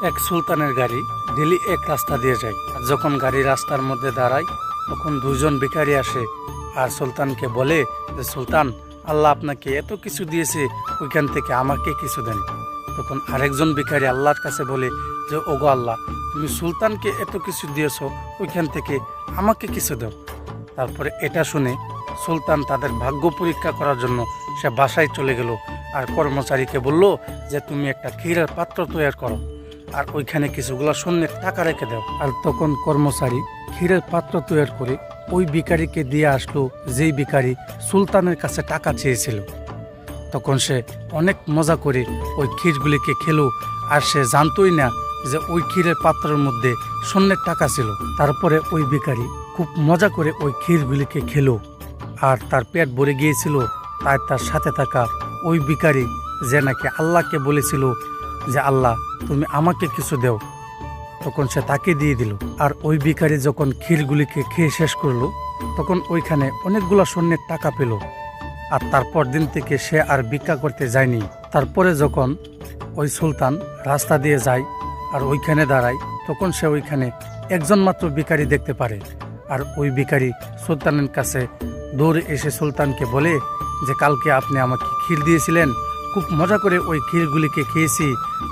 এক সুলতানের গাড়ি ডেলি এক রাস্তা দিয়ে যায়। আর যখন গাড়ি রাস্তার মধ্যে দাঁড়ায় তখন দুজন ভিখারি আসে আর সুলতানকে বলে যে সুলতান, আল্লাহ আপনাকে এত কিছু দিয়েছে, ওইখান থেকে আমাকে কিছু দেন। তখন আরেকজন ভিখারি আল্লাহর কাছে বলে যে ওগো আল্লাহ, তুমি সুলতানকে এত কিছু দিয়েছো, ওইখান থেকে আমাকে কিছু দাও। তারপরে এটা শুনে সুলতান তাদের ভাগ্য পরীক্ষা করার জন্য সে বাসায় চলে গেল আর কর্মচারীকে বলল যে তুমি একটা ক্ষীরের পাত্র তৈরি করো আর ওইখানে কিছুগুলো স্বর্ণের টাকা রেখে দাও। আর তখন কর্মচারী ক্ষীরের পাত্র তৈরি করে ওই ভিখারিকে দিয়ে আসলো, যেই ভিখারি সুলতানের কাছে টাকা চেয়েছিল। তখন সে অনেক মজা করে ওই ক্ষীরগুলিকে খেলো আর সে জানতোই না যে ওই ক্ষীরের পাত্রের মধ্যে স্বর্ণের টাকা ছিল। তারপরে ওই ভিখারি খুব মজা করে ওই ক্ষীরগুলিকে খেলো আর তার পেট ভরে গিয়েছিল। তাই তার সাথে থাকা ওই ভিখারি যে নাকি আল্লাহকে বলেছিল যে আল্লাহ তুমি আমাকে কিছু দাও, তখন সে তাকে দিয়ে দিল। আর ওই ভিখারি যখন ক্ষীরগুলিকে খেয়ে শেষ করলো তখন ওইখানে অনেকগুলা স্বর্ণের টাকা পেল। আর তারপর দিন থেকে সে আর ভিক্ষা করতে যায়নি। তারপরে যখন ওই সুলতান রাস্তা দিয়ে যায় আর ওইখানে দাঁড়ায় তখন সে ওইখানে একজন মাত্র ভিখারি দেখতে পারে। আর ওই ভিখারি সুলতানের কাছে দৌড়ে এসে সুলতানকে বলে যে কালকে আপনি আমাকে ক্ষীর দিয়েছিলেন, খুব মজা করে ওই ক্ষীরগুলিকে খেয়েছি,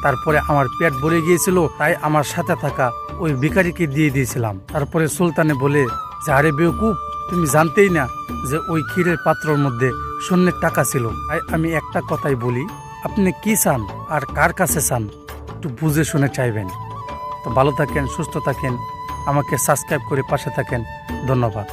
তারপরে আমার পেট ভরে গিয়েছিল, তাই আমার সাথে থাকা ওই ভিখারিকে দিয়ে দিয়েছিলাম। তারপরে সুলতানে বলে যে আরে বেওকুফ, তুমি জানতেই না যে ওই ক্ষীরের পাত্রর মধ্যে স্বর্ণের টাকা ছিল। তাই আমি একটা কথাই বলি, আপনি কি চান আর কার কাছে চান একটু বুঝে শুনে চাইবেন। তো ভালো থাকেন, সুস্থ থাকেন, আমাকে সাবস্ক্রাইব করে পাশে থাকেন। ধন্যবাদ।